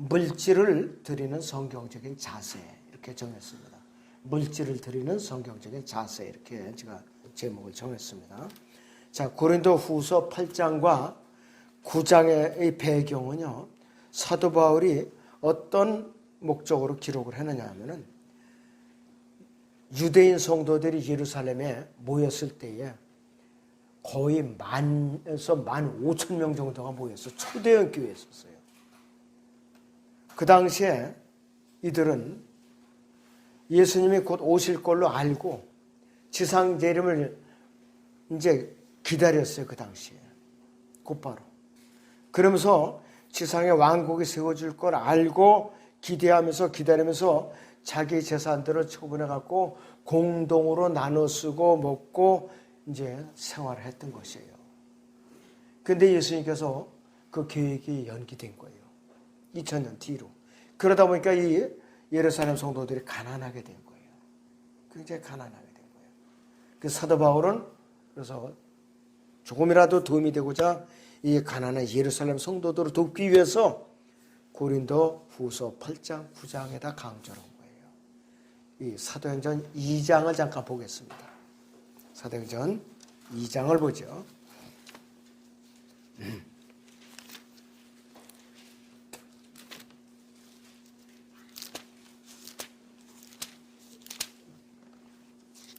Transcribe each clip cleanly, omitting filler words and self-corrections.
물질을 드리는 성경적인 자세 이렇게 정했습니다. 물질을 드리는 성경적인 자세 이렇게 제가 제목을 정했습니다. 자, 고린도후서 8장과 9장의 배경은요. 사도 바울이 어떤 목적으로 기록을 했느냐 하면은 유대인 성도들이 예루살렘에 모였을 때에 거의 10,000에서 15,000명 정도가 모여서 초대형 교회였었어요. 그 당시에 이들은 예수님이 곧 오실 걸로 알고 지상 재림을 이제 기다렸어요. 그 당시에 곧바로. 그러면서 지상에 왕국이 세워질 걸 알고 기다리면서 자기 재산들을 처분해 갖고 공동으로 나눠 쓰고 먹고 이제 생활을 했던 것이에요. 근데 예수님께서 그 계획이 연기된 거예요. 2000년 뒤로. 그러다 보니까 이 예루살렘 성도들이 가난하게 된 거예요. 굉장히 가난하게 된 거예요. 그 사도 바울은 그래서 조금이라도 도움이 되고자 이 가난한 예루살렘 성도들을 돕기 위해서 고린도 후서 8장, 9장에다 강조한 거예요. 이 사도행전 2장을 잠깐 보겠습니다. 사도행전 2장을 보죠.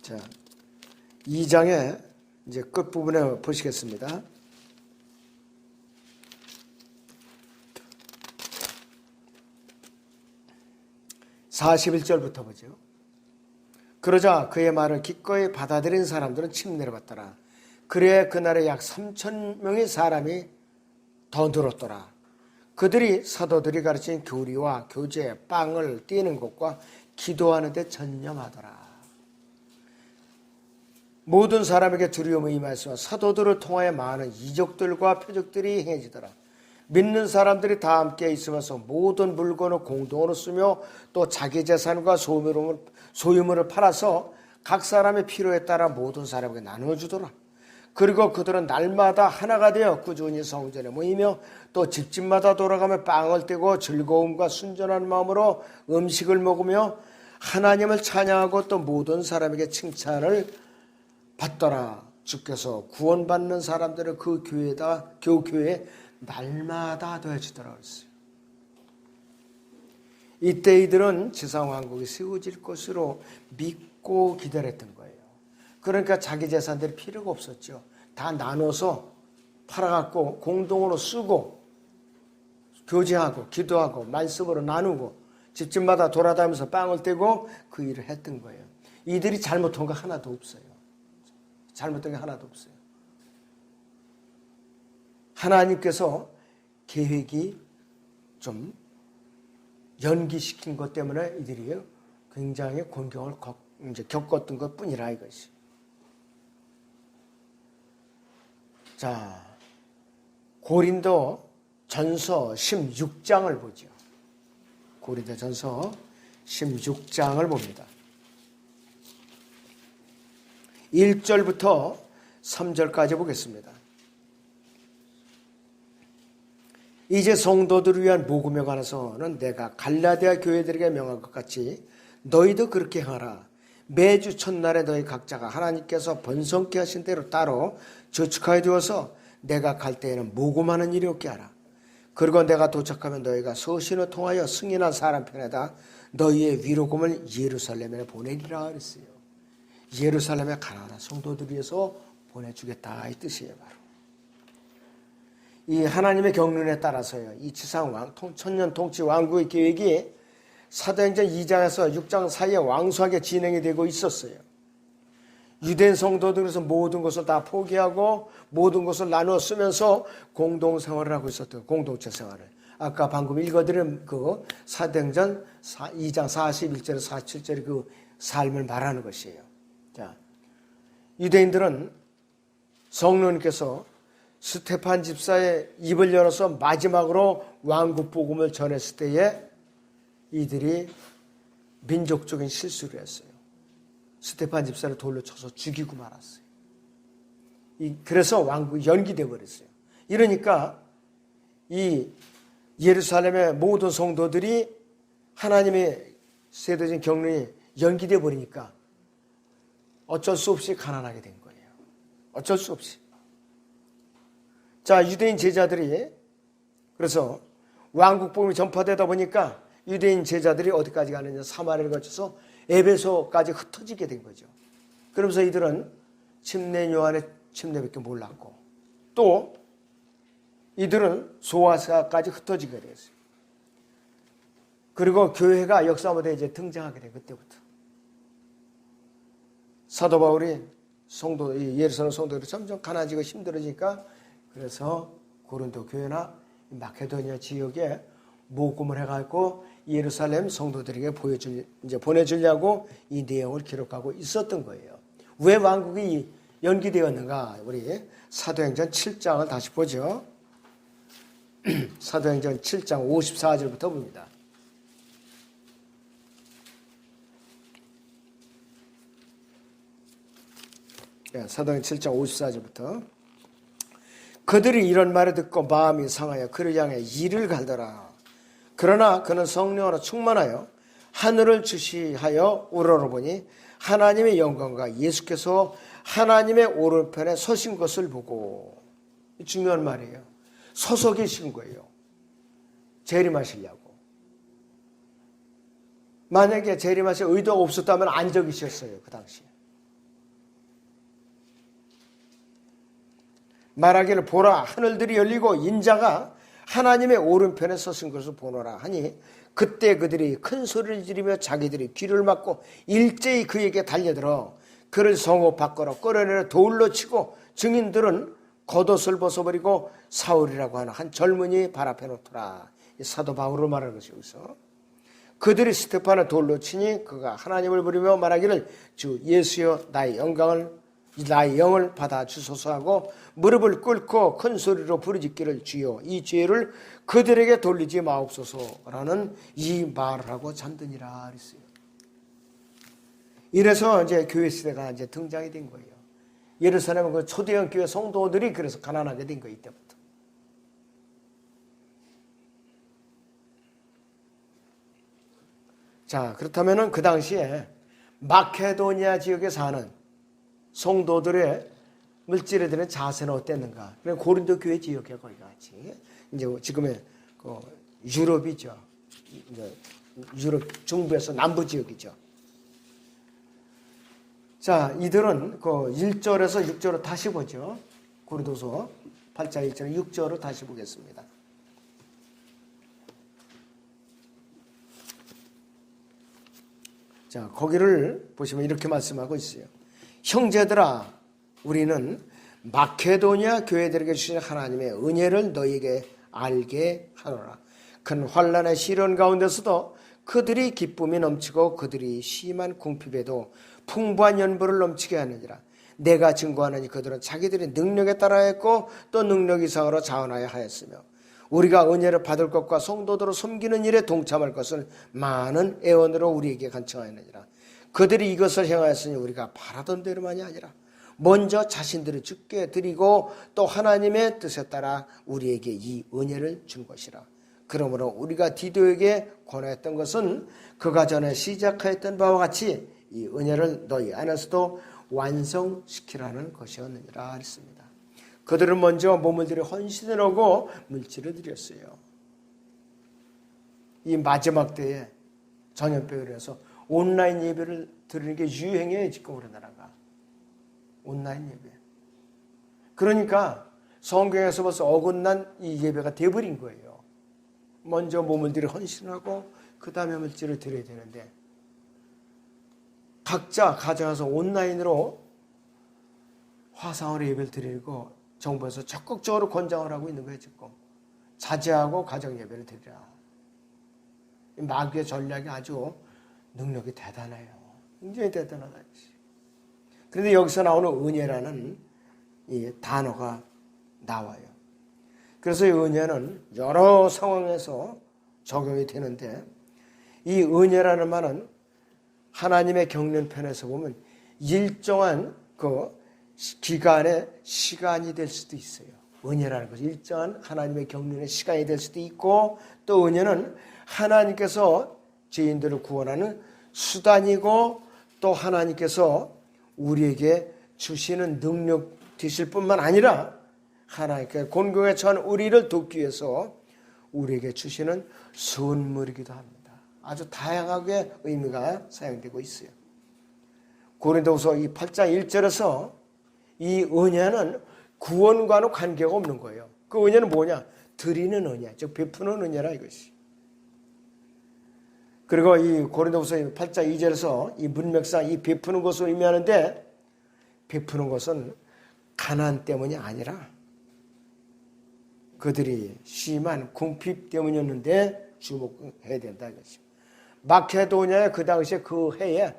자, 2장의 이제 끝부분에 보시겠습니다. 41절부터 보죠. 그러자 그의 말을 기꺼이 받아들인 사람들은 침례를 받더라. 그래 그날에 약 3,000명의 사람이 더 늘었더라. 그들이 사도들이 가르친 교리와 교제, 빵을 떼는 것과 기도하는 데 전념하더라. 모든 사람에게 두려움이 임하였으며 사도들을 통하여 많은 이적들과 표적들이 행해지더라. 믿는 사람들이 다 함께 있으면서 모든 물건을 공동으로 쓰며 또 자기 재산과 소유물을 팔아서 각 사람의 필요에 따라 모든 사람에게 나눠주더라. 그리고 그들은 날마다 하나가 되어 꾸준히 성전에 모이며 또 집집마다 돌아가며 빵을 떼고 즐거움과 순전한 마음으로 음식을 먹으며 하나님을 찬양하고 또 모든 사람에게 칭찬을 받더라. 주께서 구원받는 사람들을 그 교회에 날마다 더해주더라 그랬어요. 이때 이들은 지상왕국이 세워질 것으로 믿고 기다렸던 거예요. 그러니까 자기 재산들이 필요가 없었죠. 다 나눠서 팔아갖고 공동으로 쓰고 교제하고 기도하고 말씀으로 나누고 집집마다 돌아다니면서 빵을 떼고 그 일을 했던 거예요. 이들이 잘못한 거 하나도 없어요. 잘못된 게 하나도 없어요. 하나님께서 계획이 좀 연기시킨 것 때문에 이들이 굉장히 곤경을 겪었던 것 뿐이라 이것이. 자, 고린도 전서 16장을 보죠. 고린도 전서 16장을 봅니다. 1절부터 3절까지 보겠습니다. 이제 성도들을 위한 복음에 관해서는 내가 갈라디아 교회들에게 명한 것 같이 너희도 그렇게 하라. 매주 첫날에 너희 각자가 하나님께서 번성케 하신 대로 따로 저축하여 두어서 내가 갈 때에는 모금하는 일이 없게 하라. 그리고 내가 도착하면 너희가 서신을 통하여 승인한 사람 편에다 너희의 위로금을 예루살렘에 보내리라 그랬어요. 예루살렘에 가난한 성도들 위해서 보내주겠다 이 뜻이에요. 바로 이 하나님의 경륜에 따라서요. 이 지상 천년 통치 왕국의 계획이 사도행전 2장에서 6장 사이에 왕수하게 진행이 되고 있었어요. 유대인 성도들에서 모든 것을 다 포기하고 모든 것을 나누어 쓰면서 공동생활을 하고 있었던 공동체 생활을 아까 방금 읽어드린 그 사도행전 2장 41절에서 47절의 그 삶을 말하는 것이에요. 자, 유대인들은 성령님께서 스테판 집사의 입을 열어서 마지막으로 왕국 복음을 전했을 때에 이들이 민족적인 실수를 했어요. 스테판 집사를 돌로 쳐서 죽이고 말았어요. 그래서 왕국이 연기되어 버렸어요. 이러니까 이 예루살렘의 모든 성도들이 하나님의 세대적인 경륜이 연기되어 버리니까 어쩔 수 없이 가난하게 된 거예요. 어쩔 수 없이. 자, 유대인 제자들이 그래서 왕국복음이 전파되다 보니까 유대인 제자들이 어디까지 가느냐, 사마리아를 거쳐서 에베소까지 흩어지게 된 거죠. 그러면서 이들은 침례 요한의 침례밖에 몰랐고 또 이들은 소아시아까지 흩어지게 됐어요. 그리고 교회가 역사 무대에 이제 등장하게 된 그때부터 사도 바울이 예루살렘 성도들이 점점 가난해지고 힘들어지니까 그래서 고린도 교회나 마케도니아 지역에 모금을 해갖고 예루살렘 성도들에게 보내주려고 이 내용을 기록하고 있었던 거예요. 왜 왕국이 연기되었는가? 우리 사도행전 7장을 다시 보죠. 사도행전 7장 54절부터 봅니다. 사도행전 7장 54절부터 그들이 이런 말을 듣고 마음이 상하여 그를 향해 이를 갈더라. 그러나 그는 성령으로 충만하여 하늘을 주시하여 우러러보니 하나님의 영광과 예수께서 하나님의 오른편에 서신 것을 보고, 중요한 말이에요. 서서 계신 거예요. 재림하시려고. 만약에 재림하실 의도가 없었다면 앉아 계셨어요. 그 당시에. 말하기를 보라 하늘들이 열리고 인자가 하나님의 오른편에 서신 것을 보노라 하니 그때 그들이 큰 소리를 지르며 자기들이 귀를 막고 일제히 그에게 달려들어 그를 성읍 밖으로 끌어내려 돌로 치고 증인들은 겉옷을 벗어버리고 사울이라고 하는 한 젊은이 발 앞에 놓더라. 사도 바울을 말하는 것이 여기서 그들이 스테판을 돌로 치니 그가 하나님을 부르며 말하기를 주 예수여 나의 영을 받아 주소서 하고 무릎을 꿇고 큰 소리로 부르짖기를 주여 이 죄를 그들에게 돌리지 마옵소서라는 이 말을 하고 잠드니라 그랬어요. 이래서 이제 교회 시대가 이제 등장이 된 거예요. 예루살렘은 그 초대형 교회 성도들이 그래서 가난하게 된 거예요. 이때부터. 자, 그렇다면은 그 당시에 마케도니아 지역에 사는 성도들의 물질에 대한 자세는 어땠는가? 고린도 교회 지역에 거기 같이 이제 지금의 그 유럽이죠. 이제 유럽 중부에서 남부 지역이죠. 자, 이들은 그 1절에서 6절을 다시 보죠. 고린도서 8장 1절 6절을 다시 보겠습니다. 자, 거기를 보시면 이렇게 말씀하고 있어요. 형제들아, 우리는 마케도니아 교회들에게 주신 하나님의 은혜를 너희에게 알게 하노라. 큰 환난의 시련 가운데서도 그들이 기쁨이 넘치고 그들이 심한 궁핍에도 풍부한 연보를 넘치게 하느니라. 내가 증거하노니 그들은 자기들의 능력에 따라 했고 또 능력 이상으로 자원하여 하였으며 우리가 은혜를 받을 것과 성도들을 섬기는 일에 동참할 것을 많은 애원으로 우리에게 간청하였느니라. 그들이 이것을 행하였으니 우리가 바라던 대로만이 아니라 먼저 자신들을 주께 드리고 또 하나님의 뜻에 따라 우리에게 이 은혜를 준 것이라. 그러므로 우리가 디도에게 권하였던 것은 그가 전에 시작하였던 바와 같이 이 은혜를 너희 안에서도 완성시키라는 것이었느니라 했습니다. 그들은 먼저 몸을 들여 헌신을 하고 물질을 드렸어요. 이 마지막 때에 전염병으로 해서 온라인 예배를 드리는 게 유행해요. 지금 우리나라가. 온라인 예배. 그러니까 성경에서 벌써 어긋난 이 예배가 돼버린 거예요. 먼저 몸을 들여 헌신하고 그 다음에 물질을 드려야 되는데 각자 가져가서 온라인으로 화상으로 예배를 드리고 정부에서 적극적으로 권장을 하고 있는 거예요. 지금. 자제하고 가정 예배를 드리라. 마귀의 전략이 아주 능력이 대단해요. 굉장히 대단하다. 그런데 여기서 나오는 은혜라는 이 단어가 나와요. 그래서 이 은혜는 여러 상황에서 적용이 되는데 이 은혜라는 말은 하나님의 경륜편에서 보면 일정한 그 기간의 시간이 될 수도 있어요. 은혜라는 것은 일정한 하나님의 경륜의 시간이 될 수도 있고, 또 은혜는 하나님께서 죄인들을 구원하는 수단이고, 또 하나님께서 우리에게 주시는 능력 되실 뿐만 아니라 하나님께 곤경에 처한 우리를 돕기 위해서 우리에게 주시는 선물이기도 합니다. 아주 다양하게 의미가 사용되고 있어요. 고린도후서 이 8장 1절에서 이 은혜는 구원과는 관계가 없는 거예요. 그 은혜는 뭐냐? 드리는 은혜, 즉 베푸는 은혜라 이것이. 그리고 이 고린도후서 8장 2절에서 이 문맥상 이 베푸는 것을 의미하는데, 베푸는 것은 가난 때문이 아니라 그들이 심한 궁핍 때문이었는데 주목해야 된다 이것이. 마케도니아의 그 당시에 그 해에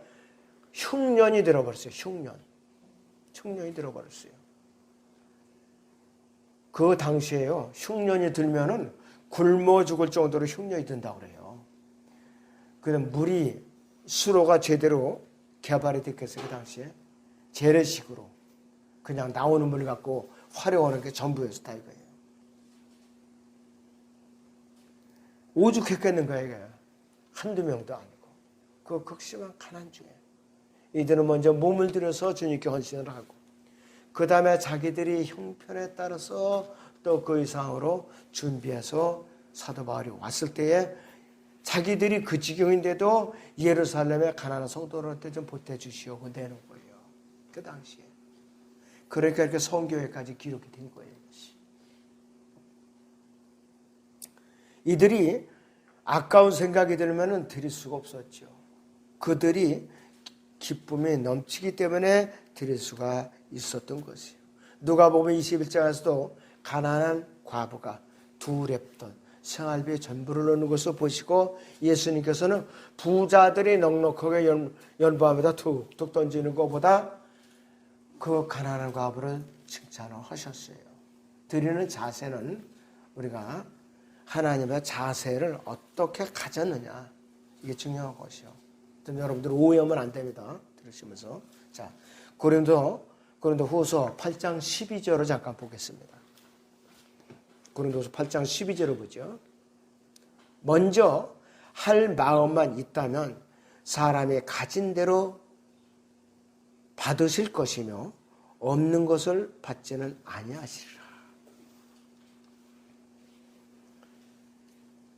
흉년이 들어버렸어요. 흉년이 들어버렸어요. 그 당시에요, 흉년이 들면은 굶어 죽을 정도로 흉년이 든다고 그래요. 그럼 물이, 수로가 제대로 개발이 됐겠어요. 그 당시에 재래식으로 그냥 나오는 물 갖고 활용하는 게 전부였다 이거예요. 오죽했겠는가 이게. 한두 명도 아니고. 그 극심한 가난 중에 이들은 먼저 몸을 들여서 주님께 헌신을 하고, 그 다음에 자기들이 형편에 따라서 또 그 이상으로 준비해서 사도 바울이 왔을 때에 자기들이 그 지경인데도 예루살렘의 가난한 성도들한테 좀 보태주시오 내는 거예요. 그 당시에. 그러니까 이렇게 성교회까지 기록이 된 거예요. 이들이 아까운 생각이 들면 드릴 수가 없었죠. 그들이 기쁨이 넘치기 때문에 드릴 수가 있었던 것이에요. 누가복음 21장에서도 가난한 과부가 두 렙돈 생활비의 전부를 넣는 것을 보시고, 예수님께서는 부자들이 넉넉하게 연보함에다 툭툭 던지는 것보다 그 가난한 과부를 칭찬을 하셨어요. 드리는 자세는 우리가 하나님의 자세를 어떻게 가졌느냐, 이게 중요한 것이요. 여러분들 오해하면 안 됩니다. 들으시면서. 자, 고린도후서 8장 12절을 잠깐 보겠습니다. 고린도후서 8장 12절을 보죠. 먼저 할 마음만 있다면 사람이 가진 대로 받으실 것이며 없는 것을 받지는 아니하시리라.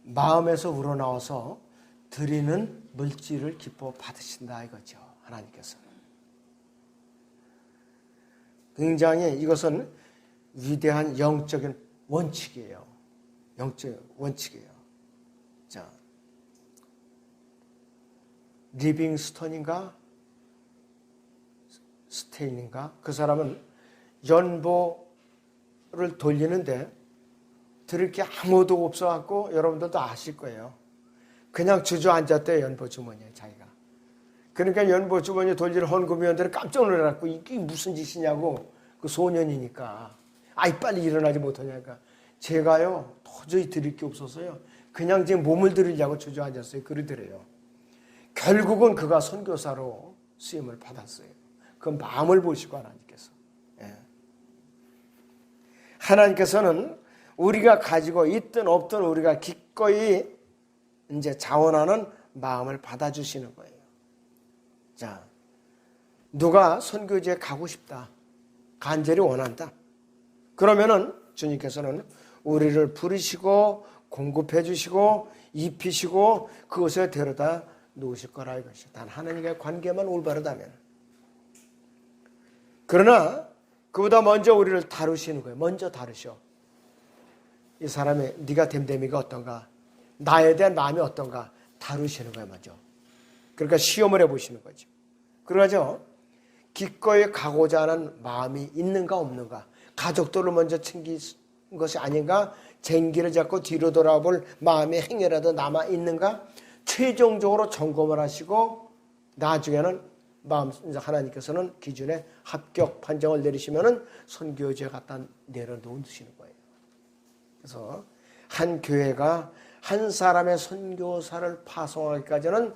마음에서 우러나와서 드리는 물질을 기뻐 받으신다 이거죠. 하나님께서는. 굉장히 이것은 위대한 영적인 원칙이에요. 영적 원칙이에요. 자, 리빙스턴인가 스테인인가 그 사람은 연보를 돌리는데 들을 게 아무도 없어갖고, 여러분들도 아실 거예요. 그냥 주저앉았대요. 연보 주머니에 자기가. 그러니까 연보 주머니 돌리는 헌금위원들은 깜짝 놀라갖고 이게 무슨 짓이냐고, 그 소년이니까. 아이 빨리 일어나지 못하냐니까. 제가요 도저히 드릴 게 없어서요 그냥 지금 몸을 드리려고 주저앉았어요. 그러더래요. 결국은 그가 선교사로 쓰임을 받았어요. 그 마음을 보시고 하나님께서. 예. 하나님께서는 우리가 가지고 있든 없든 우리가 기꺼이 이제 자원하는 마음을 받아주시는 거예요. 자, 누가 선교지에 가고 싶다, 간절히 원한다, 그러면은 주님께서는 우리를 부르시고 공급해 주시고 입히시고 그것에 데려다 놓으실 거라 이것이. 단 하나님과의 관계만 올바르다면. 그러나 그보다 먼저 우리를 다루시는 거예요. 먼저 다루셔. 이 사람의 네가 됨됨이가 어떤가, 나에 대한 마음이 어떤가 다루시는 거예요. 먼저. 그러니까 시험을 해보시는 거죠. 그러죠. 기꺼이 가고자 하는 마음이 있는가 없는가, 가족들을 먼저 챙긴 것이 아닌가, 쟁기를 잡고 뒤로 돌아볼 마음의 행위라도 남아 있는가, 최종적으로 점검을 하시고 나중에는 하나님께서는 기준에 합격 판정을 내리시면은 선교지에 갖다 내려놓으시는 거예요. 그래서 한 교회가 한 사람의 선교사를 파송하기까지는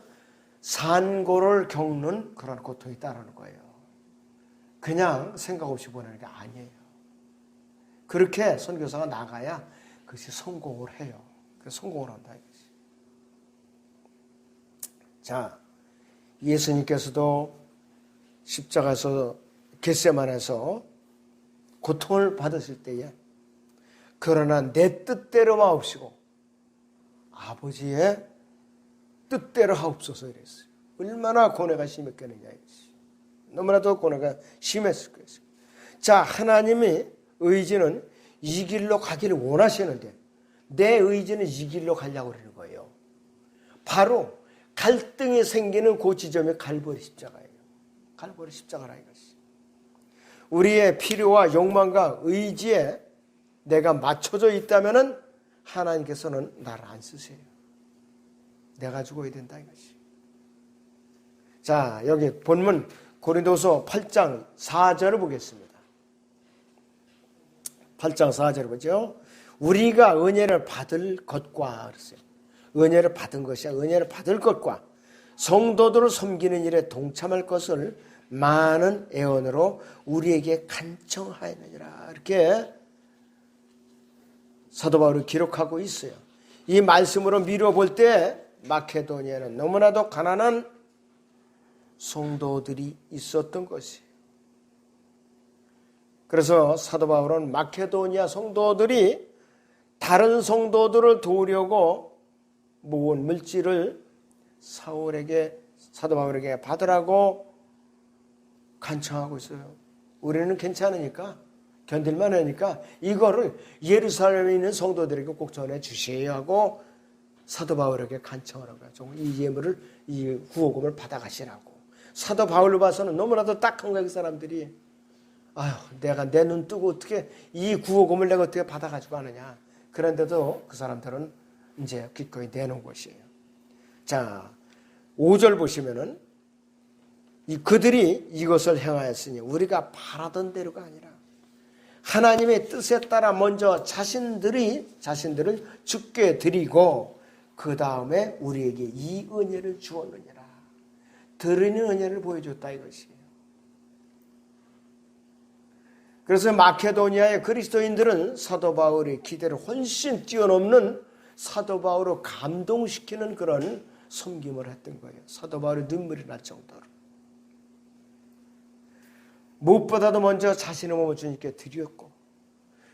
산고를 겪는 그런 고통이 있다는 거예요. 그냥 생각 없이 보내는 게 아니에요. 그렇게 선교사가 나가야 그것이 성공을 해요. 그래서 성공을 한다 이거지. 자, 예수님께서도 십자가에서 겟세마네에서 고통을 받으실 때에 그러나 내 뜻대로 마옵시고 아버지의 뜻대로 하옵소서 이랬어요. 얼마나 고뇌가 심했겠느냐 이것이. 너무나도 고뇌가 심했을 거예요. 자, 하나님의 의지는 이 길로 가기를 원하시는데 내 의지는 이 길로 가려고 그러는 거예요. 바로 갈등이 생기는 그 지점이 갈보리 십자가예요. 갈보리 십자가라 이것이. 우리의 필요와 욕망과 의지에 내가 맞춰져 있다면 하나님께서는 나를 안 쓰세요. 내가 죽어야 된다 이것이. 자, 여기 본문 고린도서 8장 4절을 보겠습니다. 8장 4절을 보죠. 우리가 은혜를 받을 것과 그랬어요. 은혜를 받은 것이야. 은혜를 받을 것과 성도들을 섬기는 일에 동참할 것을 많은 애원으로 우리에게 간청하였느니라. 이렇게 사도 바울이 기록하고 있어요. 이 말씀으로 미뤄볼 때 마케도니아는 너무나도 가난한 성도들이 있었던 것이에요. 그래서 사도 바울은 마케도니아 성도들이 다른 성도들을 도우려고 모은 물질을 사도 바울에게 받으라고 간청하고 있어요. 우리는 괜찮으니까 견딜만 하니까 이거를 예루살렘에 있는 성도들에게 꼭 전해 주셔야 하고 사도 바울에게 간청을 한 거예요. 이 예물을, 이 구호금을 받아가시라고. 사도 바울로 봐서는 너무나도 딱한 거예요. 그 사람들이. 아휴, 내가 내 눈 뜨고 어떻게 이 구호금을 내가 어떻게 받아가지고 하느냐. 그런데도 그 사람들은 이제 기꺼이 내놓은 것이에요. 자, 5절 보시면은 그들이 이것을 행하였으니 우리가 바라던 대로가 아니라 하나님의 뜻에 따라 먼저 자신들을 주께 드리고 그 다음에 우리에게 이 은혜를 주었느니라. 드리는 은혜를 보여줬다 이것이에요. 그래서 마케도니아의 그리스도인들은 사도 바울의 기대를 훨씬 뛰어넘는 사도 바울을 감동시키는 그런 섬김을 했던 거예요. 사도 바울의 눈물이 날 정도로. 무엇보다도 먼저 자신의 몸을 주님께 드렸고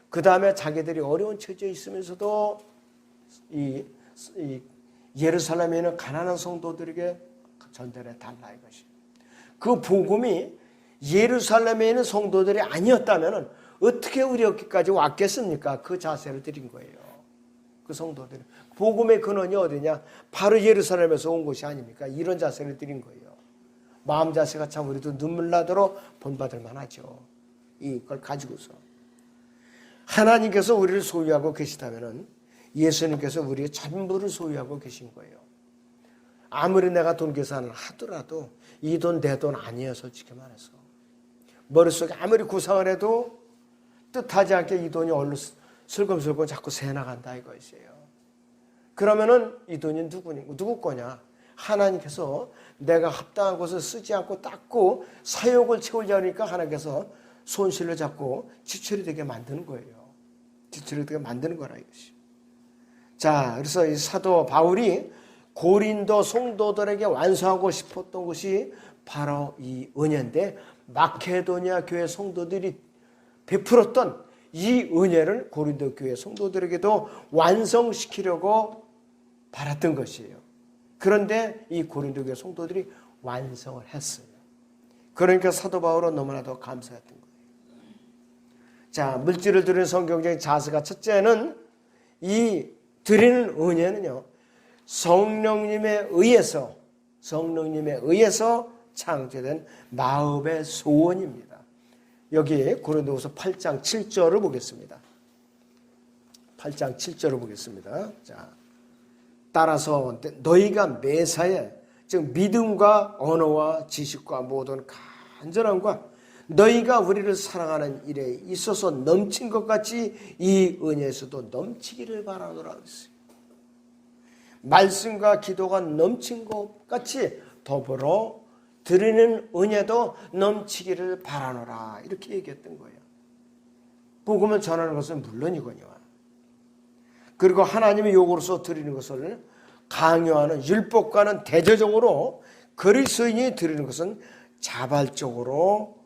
그 다음에 자기들이 어려운 처지에 있으면서도 이 예루살렘에 있는 가난한 성도들에게 전달해 달라 이것이. 그 복음이 예루살렘에 있는 성도들이 아니었다면 어떻게 우리 여기까지 왔겠습니까? 그 자세를 드린 거예요. 그 성도들이. 복음의 근원이 어디냐? 바로 예루살렘에서 온 것이 아닙니까? 이런 자세를 드린 거예요. 마음 자세가 참 우리도 눈물 나도록 본받을 만하죠. 이걸 가지고서. 하나님께서 우리를 소유하고 계시다면 예수님께서 우리의 전부를 소유하고 계신 거예요. 아무리 내가 돈 계산을 하더라도 이 돈 내 돈 아니에요. 솔직히 말해서. 머릿속에 아무리 구상을 해도 뜻하지 않게 이 돈이 얼른 슬금슬금 자꾸 새나간다 이것이에요. 그러면은 이 돈이 누구 거냐? 하나님께서 내가 합당한 것을 쓰지 않고 닦고 사욕을 채우려고 하니까 하나님께서 손실을 잡고 지출이 되게 만드는 거예요. 지출이 되게 만드는 거라 이것이. 자, 그래서 이 사도 바울이 고린도 성도들에게 완수하고 싶었던 것이 바로 이 은혜인데 마케도니아 교회 성도들이 베풀었던 이 은혜를 고린도 교회 성도들에게도 완성시키려고 바랐던 것이에요. 그런데 이 고린도 교회 성도들이 완성을 했어요. 그러니까 사도 바울은 너무나도 감사했던 거예요. 자, 물질을 드리는 성경적인 자세가 첫째는 이 드리는 은혜는요. 성령님에 의해서 창조된 마음의 소원입니다. 여기 고린도후서 8장 7절을 보겠습니다. 8장 7절을 보겠습니다. 자, 따라서 너희가 매사에 즉 믿음과 언어와 지식과 모든 간절함과 너희가 우리를 사랑하는 일에 있어서 넘친 것 같이 이 은혜에서도 넘치기를 바라노라 했어요. 말씀과 기도가 넘친 것 같이 더불어 드리는 은혜도 넘치기를 바라노라 이렇게 얘기했던 거예요. 복음을 전하는 것은 물론이거니와 그리고 하나님의 요구로서 드리는 것을 강요하는 율법과는 대조적으로 그리스도인이 드리는 것은 자발적으로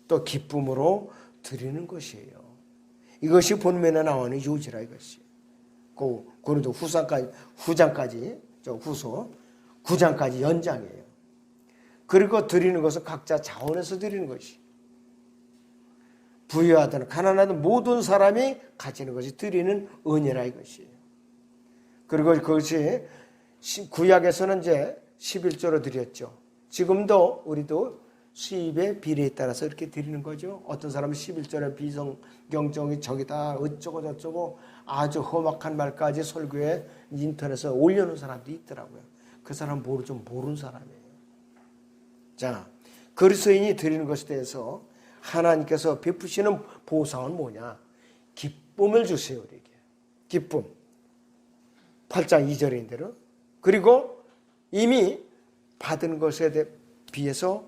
또 기쁨으로 드리는 것이에요. 이것이 본문에 나오는 요지라 이것이. 고린도 후장까지 후서 9장까지 연장이에요. 그리고 드리는 것은 각자 자원에서 드리는 것이. 부유하든 가난하든 모든 사람이 가지는 것이 드리는 은혜라 이것이에요. 그리고 그것이 구약에서는 이제 11조로 드렸죠. 지금도 우리도 수입의 비례에 따라서 이렇게 드리는 거죠. 어떤 사람은 11조의 비성경적이 저기다 어쩌고 저쩌고 아주 험악한 말까지 설교에 인터넷에 올려놓은 사람도 있더라고요. 그 사람은 모르는 사람이에요. 자, 그리스도인이 드리는 것에 대해서 하나님께서 베푸시는 보상은 뭐냐? 기쁨을 주세요, 우리에게. 기쁨. 8장 2절인 대로. 그리고 이미 받은 것에 비해서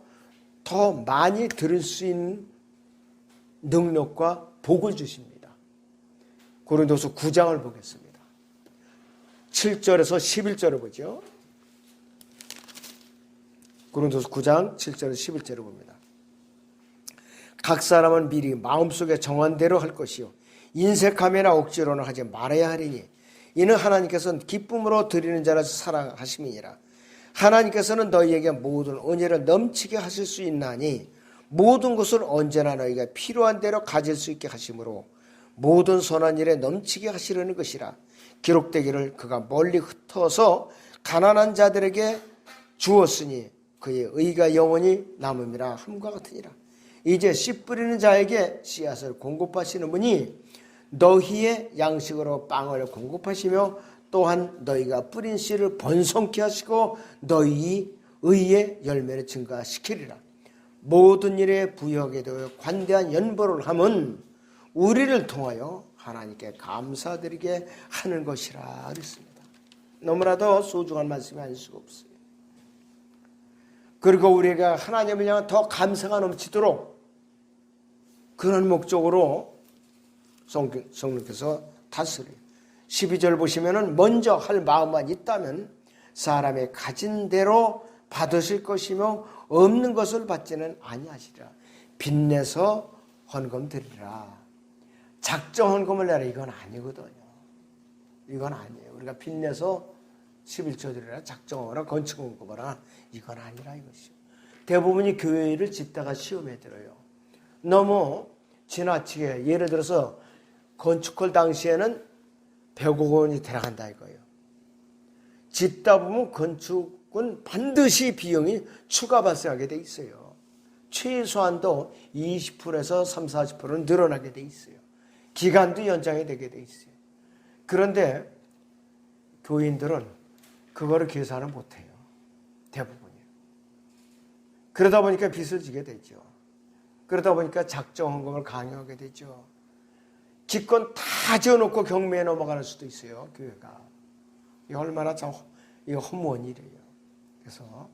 더 많이 들을 수 있는 능력과 복을 주십니다. 고린도서 9장을 보겠습니다. 7절에서 11절을 보죠. 고린도서 9장 7절에서 11절을 봅니다. 각 사람은 미리 마음속에 정한 대로 할 것이요 인색함이나 억지로는 하지 말아야 하리니 이는 하나님께서는 기쁨으로 드리는 자를 사랑하심이니라. 하나님께서는 너희에게 모든 은혜를 넘치게 하실 수 있나니 모든 것을 언제나 너희가 필요한 대로 가질 수 있게 하심으로 모든 선한 일에 넘치게 하시려는 것이라. 기록되기를 그가 멀리 흩어서 가난한 자들에게 주었으니 그의 의가 영원히 남음이라 함과 같으니라. 이제 씨 뿌리는 자에게 씨앗을 공급하시는 분이 너희의 양식으로 빵을 공급하시며 또한 너희가 뿌린 씨를 번성케 하시고 너희 의의 열매를 증가시키리라. 모든 일에 부여하게 되어 관대한 연보를 함은 우리를 통하여 하나님께 감사드리게 하는 것이라 그랬습니다. 너무나도 소중한 말씀이 아닐 수가 없어요. 그리고 우리가 하나님을 향한 더 감사가 넘치도록 그런 목적으로 성령께서 다스려요. 12절 보시면은 먼저 할 마음만 있다면 사람의 가진 대로 받으실 것이며 없는 것을 받지는 아니하시리라. 빚내서 헌금 드리라. 작정 헌금을 내라 이건 아니거든요. 이건 아니에요. 우리가 빚내서 11조 드리라 작정하거나 건축 헌금하라 이건 아니라 이것이요. 대부분이 교회를 짓다가 시험에 들어요. 너무 지나치게 예를 들어서 건축할 당시에는 100억 원이 들어간다 이거예요. 짓다 보면 건축은 반드시 비용이 추가 발생하게 돼 있어요. 최소한도 20%에서 30, 40%는 늘어나게 돼 있어요. 기간도 연장이 되게 돼 있어요. 그런데 교인들은 그거를 계산을 못해요. 대부분이. 그러다 보니까 빚을 지게 되죠. 그러다 보니까 작정 헌금을 강요하게 되죠. 기껏 다 지어놓고 경매에 넘어가는 수도 있어요. 교회가. 이게 얼마나 참 허무한 일이에요. 그래서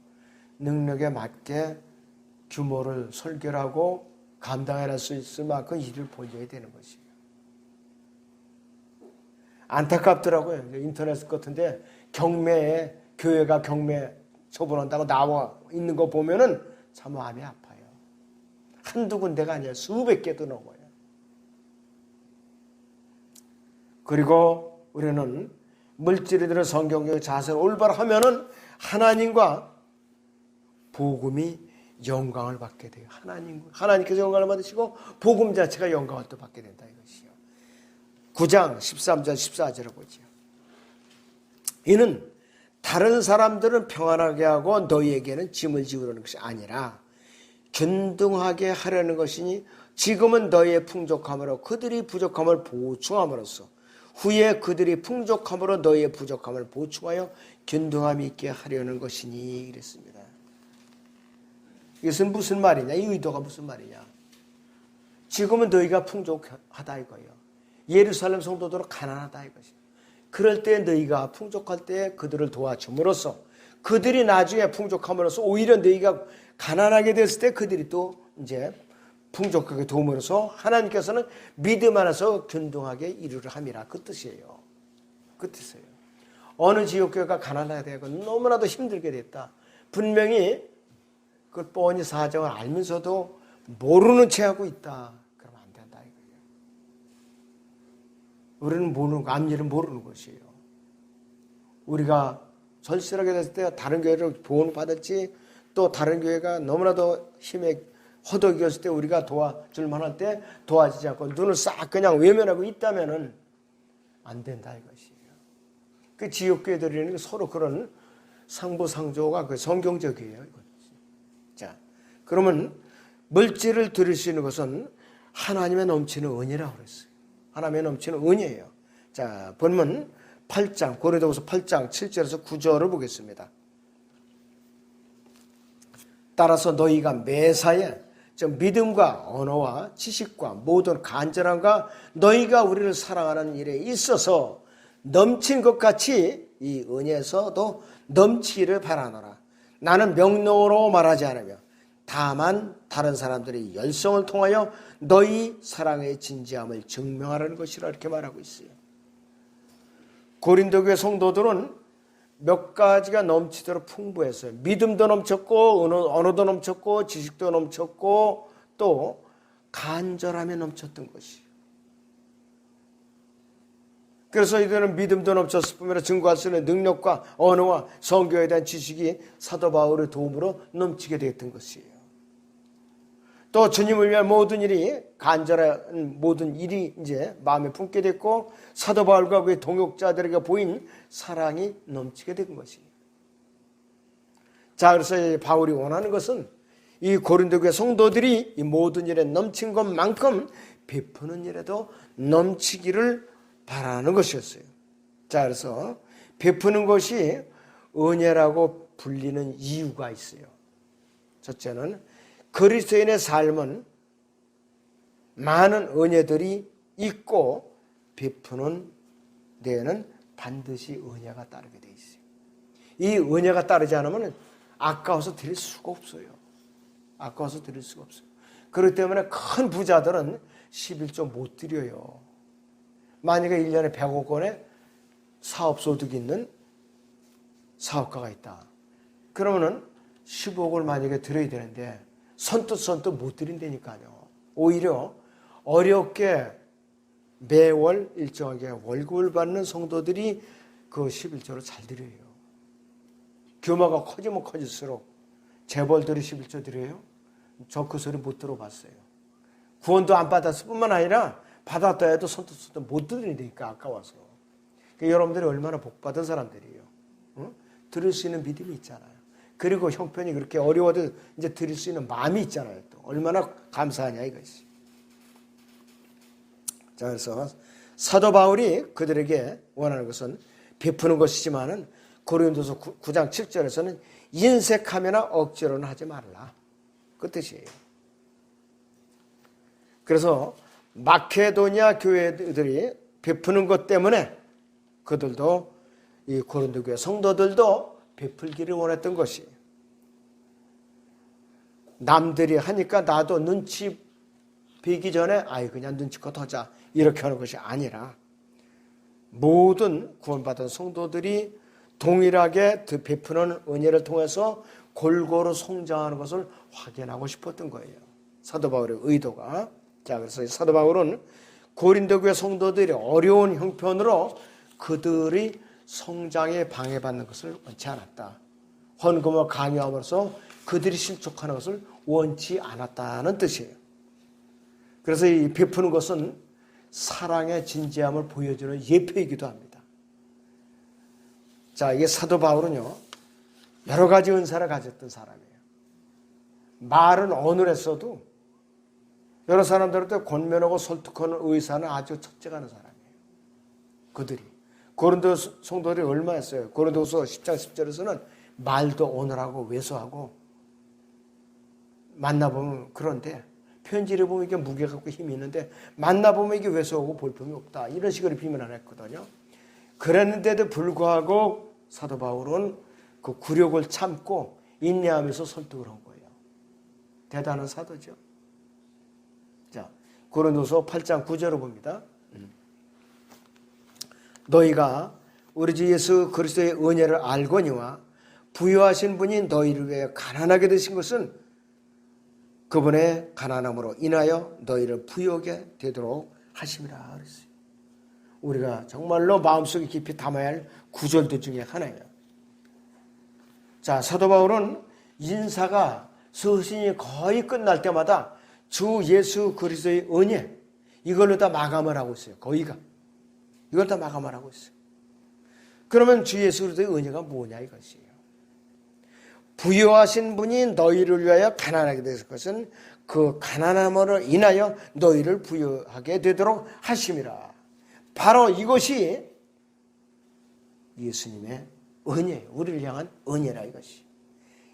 능력에 맞게 규모를 설계하고 감당할 수 있을 만큼 일을 보여야 되는 것이에요. 안타깝더라고요. 인터넷 같은데 경매에 교회가 경매 처분한다고 나와 있는 거 보면은 참 마음이 아파요. 한두 군데가 아니라 수백 개도 넘어요. 그리고 우리는 물질이들은 성경적인 자세를 올바로 하면은 하나님과 복음이 영광을 받게 돼요. 하나님께서 영광을 받으시고 복음 자체가 영광을 또 받게 된다 이것이요. 9장 13절 14절을 보죠. 이는 다른 사람들은 평안하게 하고 너희에게는 짐을 지우려는 것이 아니라 균등하게 하려는 것이니 지금은 너희의 풍족함으로 그들이 부족함을 보충함으로써 후에 그들이 풍족함으로 너희의 부족함을 보충하여 균등함 있게 하려는 것이니 이랬습니다. 이것은 무슨 말이냐? 이 의도가 무슨 말이냐? 지금은 너희가 풍족하다 이거예요. 예루살렘 성도들은 가난하다 이것이에요. 그럴 때 너희가 풍족할 때 그들을 도와줌으로써 그들이 나중에 풍족함으로써 오히려 너희가 가난하게 됐을 때 그들이 또 이제 풍족하게 도움으로써 하나님께서는 믿음 안에서 균등하게 이루려 함이라. 그 뜻이에요. 그 뜻이에요. 어느 지역교회가 가난하게 되고 너무나도 힘들게 됐다. 분명히 그걸 뻔히 사정을 알면서도 모르는 채 하고 있다. 그러면 안 된다 이거예요. 우리는 모르는 거, 앞일은 모르는 것이에요. 우리가 절실하게 됐을 때 다른 교회를 보호는 받았지, 또 다른 교회가 너무나도 힘에 허덕이었을 때 우리가 도와줄 만할 때 도와주지 않고 눈을 싹 그냥 외면하고 있다면은 안 된다 이것이에요. 그 지역교회들이 서로 그런 상부상조가 그 성경적이에요. 자, 그러면 물질을 드릴 수 있는 것은 하나님의 넘치는 은혜라고 그랬어요. 하나님의 넘치는 은혜예요. 자, 본문 8장, 고린도후서 8장 7절에서 9절을 보겠습니다. 따라서 너희가 매사에 즉 믿음과 언어와 지식과 모든 간절함과 너희가 우리를 사랑하는 일에 있어서 넘친 것 같이 이 은혜에서도 넘치기를 바라노라. 나는 명령으로 말하지 않으며 다만 다른 사람들의 열성을 통하여 너희 사랑의 진지함을 증명하라는 것이라 이렇게 말하고 있어요. 고린도 교회 성도들은 몇 가지가 넘치도록 풍부했어요. 믿음도 넘쳤고 언어도 넘쳤고 지식도 넘쳤고 또 간절함에 넘쳤던 것이에요. 그래서 이들은 믿음도 넘쳤을 뿐만 아니라 증거할 수 있는 능력과 언어와 성경에 대한 지식이 사도 바울의 도움으로 넘치게 되었던 것이에요. 또 주님을 위한 모든 일이 간절한 모든 일이 이제 마음에 품게 됐고 사도 바울과 그의 동역자들에게 보인 사랑이 넘치게 된 것이에요. 자, 그래서 바울이 원하는 것은 이 고린도 교회 성도들이 이 모든 일에 넘친 것만큼 베푸는 일에도 넘치기를 바라는 것이었어요. 자, 그래서 베푸는 것이 은혜라고 불리는 이유가 있어요. 첫째는 그리스도인의 삶은 많은 은혜들이 있고 베푸는 데에는 반드시 은혜가 따르게 돼 있어요. 이 은혜가 따르지 않으면 아까워서 드릴 수가 없어요. 아까워서 드릴 수가 없어요. 그렇기 때문에 큰 부자들은 11조 못 드려요. 만약에 1년에 100억 원의 사업소득이 있는 사업가가 있다. 그러면은 15억을 만약에 드려야 되는데 선뜻 못 드린다니까요. 오히려 어렵게 매월 일정하게 월급을 받는 성도들이 그 11조를 잘 드려요. 규모가 커지면 커질수록 재벌들이 11조 드려요? 저 그 소리 못 들어봤어요. 구원도 안 받았을 뿐만 아니라 받았다 해도 선뜻 못 드리니까 아까워서. 그러니까 여러분들이 얼마나 복받은 사람들이에요. 응? 드릴 수 있는 믿음이 있잖아요. 그리고 형편이 그렇게 어려워도 이제 드릴 수 있는 마음이 있잖아요. 또 얼마나 감사하냐 이것이. 자, 그래서 사도 바울이 그들에게 원하는 것은 베푸는 것이지만은 고린도서 9장 7절에서는 인색하거나 억지로는 하지 말라. 그 뜻이에요. 그래서 마케도니아 교회들이 베푸는 것 때문에 그들도 이 고린도 교회 성도들도 베풀기를 원했던 것이, 남들이 하니까 나도 눈치 보기 전에 그냥 눈치껏 하자 이렇게 하는 것이 아니라 모든 구원받은 성도들이 동일하게 베푸는 은혜를 통해서 골고루 성장하는 것을 확인하고 싶었던 거예요. 사도 바울의 의도가. 자, 그래서 사도 바울은 고린도 교회 성도들이 어려운 형편으로 그들이 성장에 방해받는 것을 원치 않았다. 헌금을 강요함으로써 그들이 실족하는 것을 원치 않았다는 뜻이에요. 그래서 이 베푸는 것은 사랑의 진지함을 보여주는 예표이기도 합니다. 자, 이게 사도 바울은요, 여러 가지 은사를 가졌던 사람이에요. 말은 어눌했어도 여러 사람들한테 권면하고 설득하는 의사는 아주 척제가는 사람이에요. 그들이. 고린도 성도들이 얼마나 했어요? 고린도서 10장 10절에서는 말도 어눌하고 왜소하고 만나보면 그런데 편지를 보면 이게 무게 갖고 힘이 있는데 만나보면 이게 왜소하고 볼품이 없다. 이런 식으로 비난을 했거든요. 그랬는데도 불구하고 사도 바울은 그 굴욕을 참고 인내하면서 설득을 한 거예요. 대단한 사도죠. 고린도서 8장 9절을 봅니다. 너희가 우리 주 예수 그리스도의 은혜를 알거니와 부유하신 분이 너희를 위해 가난하게 되신 것은 그분의 가난함으로 인하여 너희를 부유하게 되도록 하심이라 그랬어요. 우리가 정말로 마음속에 깊이 담아야 할 구절들 중에 하나예요. 자, 사도 바울은 인사가 서신이 거의 끝날 때마다 주 예수 그리스도의 은혜 이걸로 다 마감을 하고 있어요. 거의가. 이걸 다 마감을 하고 있어요. 그러면 주 예수 그리스도의 은혜가 뭐냐 이것이에요. 부유하신 분이 너희를 위하여 가난하게 되실 것은 그 가난함으로 인하여 너희를 부유하게 되도록 하심이라. 바로 이것이 예수님의 은혜예요. 우리를 향한 은혜라 이것이.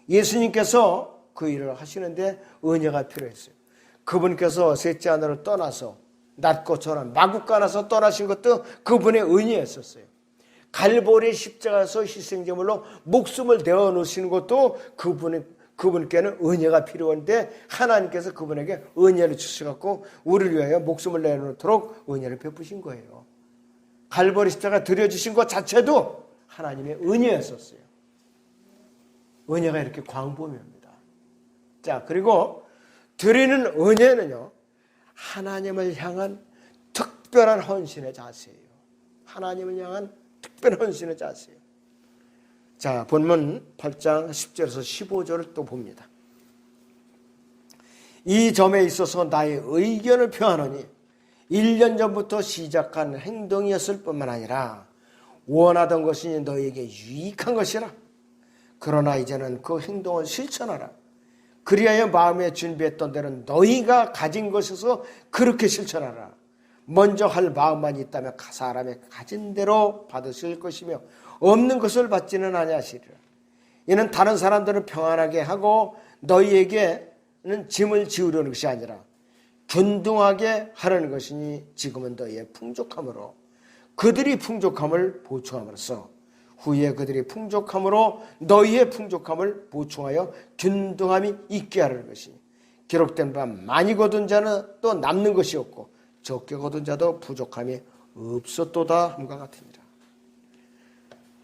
예수님께서 그 일을 하시는데 은혜가 필요했어요. 그분께서 셋째 하늘을 떠나서 낮고처럼 마구간에서 떠나신 것도 그분의 은혜였었어요. 갈보리 십자가에서 희생제물로 목숨을 내어놓으시는 것도 그분께는 은혜가 필요한데 하나님께서 그분에게 은혜를 주셔갖고 우리를 위하여 목숨을 내어놓도록 은혜를 베푸신 거예요. 갈보리 십자가 드려주신 것 자체도 하나님의 은혜였었어요. 은혜가 이렇게 광범위합니다. 자, 그리고 드리는 은혜는요, 하나님을 향한 특별한 헌신의 자세예요. 하나님을 향한 특별한 헌신의 자세예요. 자, 본문 8장 10절에서 15절을 또 봅니다. 이 점에 있어서 나의 의견을 표하노니 1년 전부터 시작한 행동이었을 뿐만 아니라 원하던 것이 너희에게 유익한 것이라. 그러나 이제는 그 행동을 실천하라. 그리하여 마음에 준비했던 대로 너희가 가진 것에서 그렇게 실천하라. 먼저 할 마음만 있다면 사람의 가진 대로 받으실 것이며 없는 것을 받지는 아니하시리라. 이는 다른 사람들을 평안하게 하고 너희에게는 짐을 지우려는 것이 아니라 균등하게 하려는 것이니 지금은 너희의 풍족함으로 그들이 풍족함을 보충함으로써 후에 그들이 풍족함으로 너희의 풍족함을 보충하여 균등함이 있게 하려는 것이니 기록된 바 많이 거둔 자는 또 남는 것이 없고 적게 거둔 자도 부족함이 없었도다 함과 같으니라.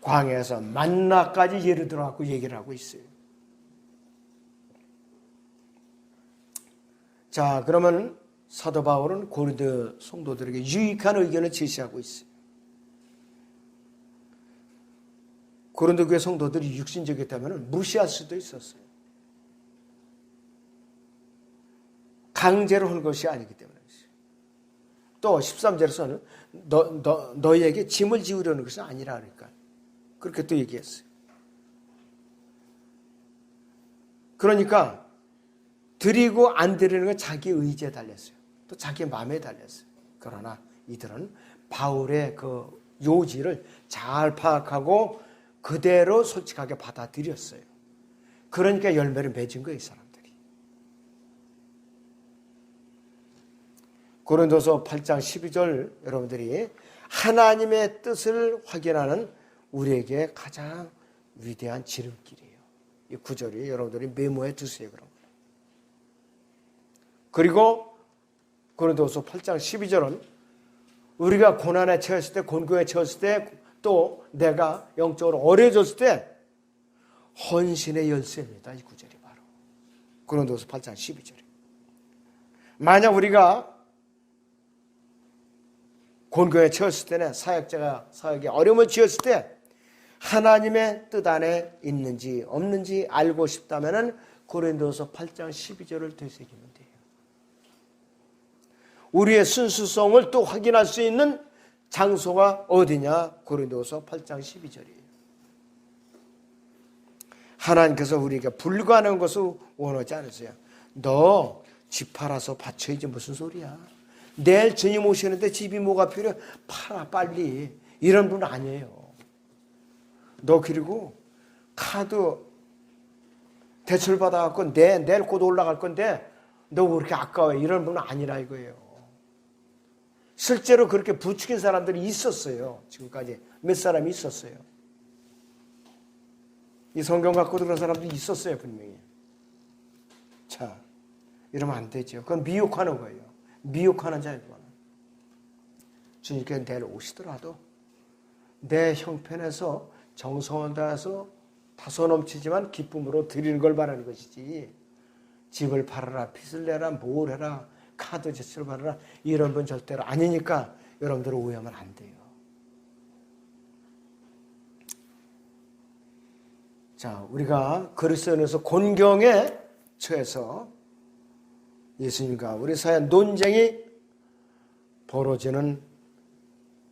광야에서 만나까지 예를 들어갖고 얘기를 하고 있어요. 자, 그러면 사도 바울은 고린도 성도들에게 유익한 의견을 제시하고 있어요. 고린도 교회 성도들이 육신적이었다면 무시할 수도 있었어요. 강제로 한 것이 아니기 때문에. 또 13절에서는 너희에게 짐을 지우려는 것이 아니라 그러니까 그렇게 또 얘기했어요. 그러니까 드리고 안 드리는 건 자기 의지에 달렸어요. 또 자기 마음에 달렸어요. 그러나 이들은 바울의 그 요지를 잘 파악하고 그대로 솔직하게 받아들였어요. 그러니까 열매를 맺은 거예요, 이 사람들이. 고린도서 8장 12절 여러분들이 하나님의 뜻을 확인하는 우리에게 가장 위대한 지름길이에요. 이 구절이 여러분들이 메모해 두세요. 그럼. 그리고 고린도서 8장 12절은 우리가 고난에 처했을 때, 곤고에 처했을 때, 또 내가 영적으로 어려졌을 때 헌신의 열쇠입니다. 이 구절이 바로 고린도서 8장 12절이에요. 만약 우리가 곤고에 처했을 때는 사역에 어려움을 지었을 때 하나님의 뜻 안에 있는지 없는지 알고 싶다면 고린도서 8장 12절을 되새기면 돼요. 우리의 순수성을 또 확인할 수 있는 장소가 어디냐? 고린도서 8장 12절이에요. 하나님께서 우리에게 불가능한 것을 원하지 않으세요. 너 집 팔아서 바쳐야지 무슨 소리야. 내일 주님 오시는데 집이 뭐가 필요해? 팔아 빨리. 이런 분 아니에요. 너 그리고 카드 대출 받아갖고 내일 곧 올라갈 건데 너 왜 그렇게 아까워? 이런 분은 아니라 이거예요. 실제로 그렇게 부추긴 사람들이 있었어요. 지금까지 몇 사람이 있었어요. 이 성경 갖고도 그런 사람들이 있었어요. 분명히. 자, 이러면 안 되죠. 그건 미혹하는 거예요. 미혹하는 자이구나. 주님께서 내일 오시더라도 내 형편에서 정성을 다해서 다소 넘치지만 기쁨으로 드리는 걸 바라는 것이지, 집을 팔아라, 빚을 내라, 뭘 해라, 카드 제출 받아라, 이런 분 절대로 아니니까 여러분들 오해하면 안 돼요. 자, 우리가 그리스도인에서 곤경에 처해서 예수님과 우리 사이에 논쟁이 벌어지는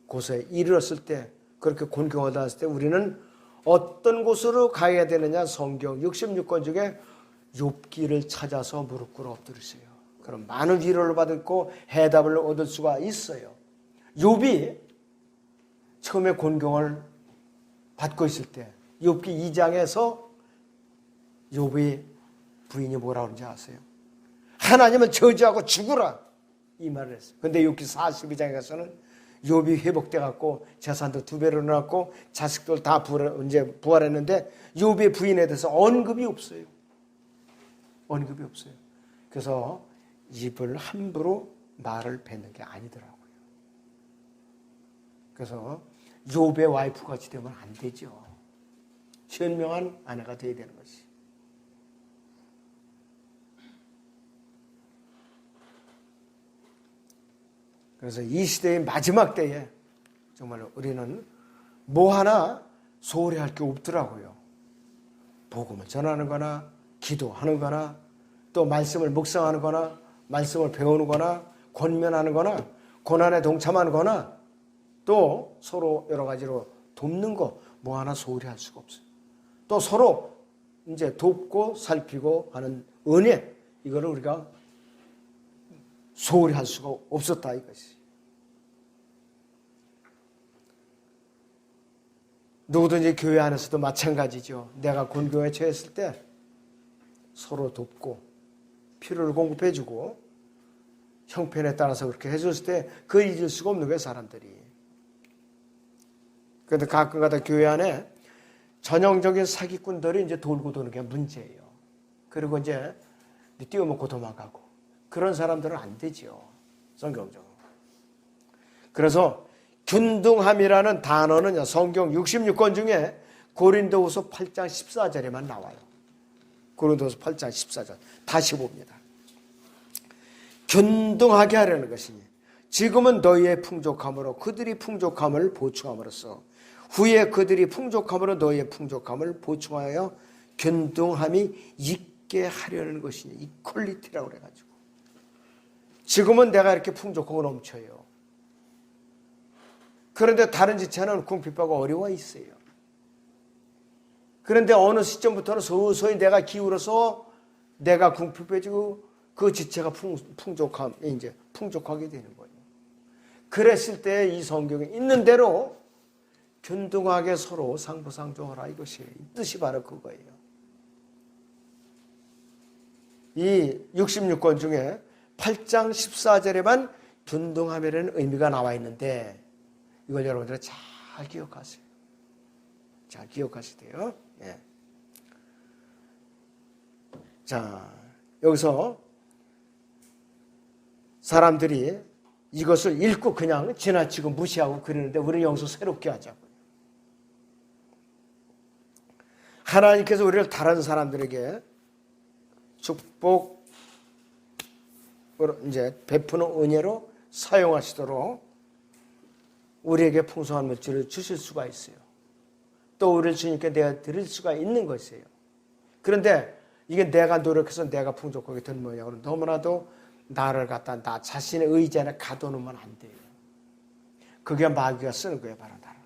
곳에 이르렀을 때, 그렇게 곤경하다 했을 때 우리는 어떤 곳으로 가야 되느냐? 성경 66권 중에 욥기를 찾아서 무릎 꿇어 엎드리세요. 그럼 많은 위로를 받고 해답을 얻을 수가 있어요. 욥이 처음에 곤경을 받고 있을 때 욥기 2장에서 욥의 부인이 뭐라고 하는지 아세요? 하나님을 저주하고 죽으라, 이 말을 했어요. 근데 욥기 42장에 가서는 욥이 회복돼 갖고 재산도 2배로 늘었고 자식들 다 부활했는데 욥의 부인에 대해서 언급이 없어요. 언급이 없어요. 그래서 입을 함부로 말을 뱉는 게 아니더라고요. 그래서 욥의 와이프 같이 되면 안 되죠. 현명한 아내가 되어야 되는 것이. 그래서 이 시대의 마지막 때에 정말 우리는 뭐 하나 소홀히 할 게 없더라고요. 복음을 전하는 거나 기도하는 거나 또 말씀을 묵상하는 거나 말씀을 배우는 거나 권면하는 거나 고난에 동참하는 거나 또 서로 여러 가지로 돕는 거 뭐 하나 소홀히 할 수가 없어요. 또 서로 이제 돕고 살피고 하는 은혜, 이거를 우리가 소홀히 할 수가 없었다 이것이. 누구든지 교회 안에서도 마찬가지죠. 내가 곤경에 처했을 때 서로 돕고 필요를 공급해주고 형편에 따라서 그렇게 해줬을 때 그 잊을 수가 없는 거예요, 사람들이. 그런데 가끔가다 교회 안에 전형적인 사기꾼들이 이제 돌고 도는 게 문제예요. 그리고 이제 띄워먹고 도망가고 그런 사람들은 안 되죠, 성경적으로. 그래서 균등함이라는 단어는 성경 66권 중에 고린도후서 8장 14절에만 나와요. 고린도후서 8장 14절 다시 봅니다. 균등하게 하려는 것이니 지금은 너희의 풍족함으로 그들이 풍족함을 보충함으로써 후에 그들이 풍족함으로 너희의 풍족함을 보충하여 균등함이 있게 하려는 것이니, 이퀄리티라고 그래가지고. 지금은 내가 이렇게 풍족하고 넘쳐요. 그런데 다른 지체는 궁핍하고 어려워 있어요. 그런데 어느 시점부터는 서서히 내가 기울어서 내가 궁핍해지고 그 지체가 풍족하게 되는 거예요. 그랬을 때 이 성경에 있는 대로 균등하게 서로 상부상조하라, 이것이 뜻이 바로 그거예요. 이 66권 중에 8장 14절에만 균등함이라는 의미가 나와 있는데 이걸 여러분들 잘 기억하세요. 잘 기억하시대요. 예. 자, 여기서 사람들이 이것을 읽고 그냥 지나치고 무시하고 그러는데 우리는 여기서 새롭게 하자고요. 하나님께서 우리를 다른 사람들에게 축복으로 이제 베푸는 은혜로 사용하시도록 우리에게 풍성한 물질을 주실 수가 있어요. 또 우리를 주님께 내가 드릴 수가 있는 것이에요. 그런데 이게 내가 노력해서 내가 풍족하게 된 모양으로 너무나도 나를 갖다 나 자신의 의지 안에 가둬놓으면 안 돼요. 그게 마귀가 쓰는 거예요, 바로 나를.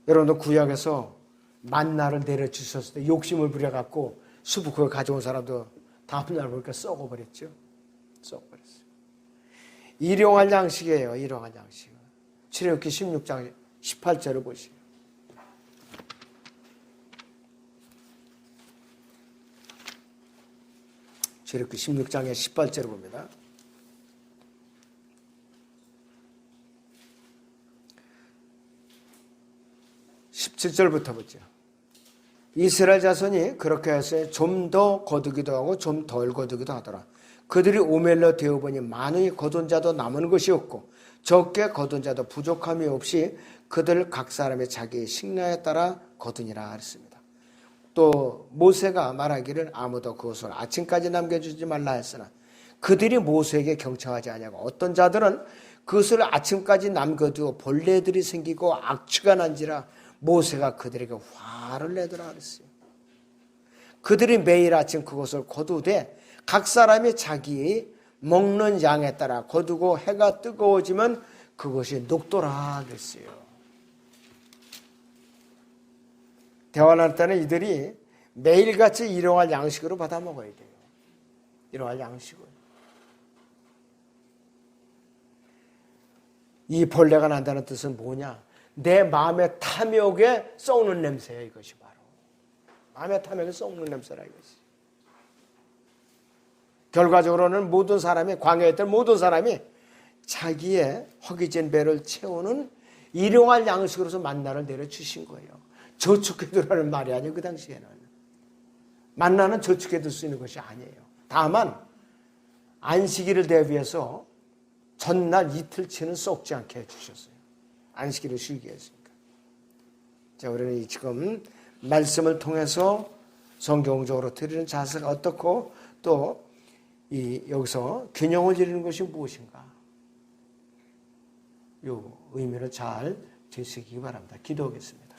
여러분도 구약에서 만나를 내려주셨을 때 욕심을 부려갖고 수북하게 가져온 사람도 다음날 보니까 썩어버렸죠. 썩어버렸어요. 일용할 양식이에요, 일용할 양식. 출애굽기 16장 18절을 보시죠. 출애굽기 16장의 18절을 봅니다. 17절부터 보죠. 이스라엘 자손이 그렇게 해서 좀 더 거두기도 하고 좀 덜 거두기도 하더라. 그들이 오멜러 되어 보니 많이 거둔 자도 남은 것이 없고 적게 거둔 자도 부족함이 없이 그들 각 사람의 자기의 식량에 따라 거두니라 했습니다. 또 모세가 말하기를 아무도 그것을 아침까지 남겨주지 말라 했으나 그들이 모세에게 경청하지 아니하고 어떤 자들은 그것을 아침까지 남겨두어 벌레들이 생기고 악취가 난지라 모세가 그들에게 화를 내더라 그랬어요. 그들이 매일 아침 그것을 거두되 각 사람이 자기 먹는 양에 따라 거두고 해가 뜨거워지면 그것이 녹더라 그랬어요. 대환할 때는 이들이 매일같이 일용할 양식으로 받아 먹어야 돼요. 일용할 양식을. 이 벌레가 난다는 뜻은 뭐냐? 내 마음의 탐욕에 썩는 냄새예요. 이것이 바로. 마음의 탐욕에 썩는 냄새라 이것이. 결과적으로는 모든 사람이 광야에 있던 모든 사람이 자기의 허기진 배를 채우는 일용할 양식으로서 만나를 내려주신 거예요. 저축해두라는 말이 아니에요. 그 당시에는. 만나는 저축해둘 수 있는 것이 아니에요. 다만 안식일을 대비해서 전날 이틀치는 썩지 않게 해주셨어요. 안식일을 쉬게 했으니까. 자, 우리는 지금 말씀을 통해서 성경적으로 드리는 자세가 어떻고 또 여기서 균형을 이루는 것이 무엇인가? 이 의미를 잘 되새기기 바랍니다. 기도하겠습니다.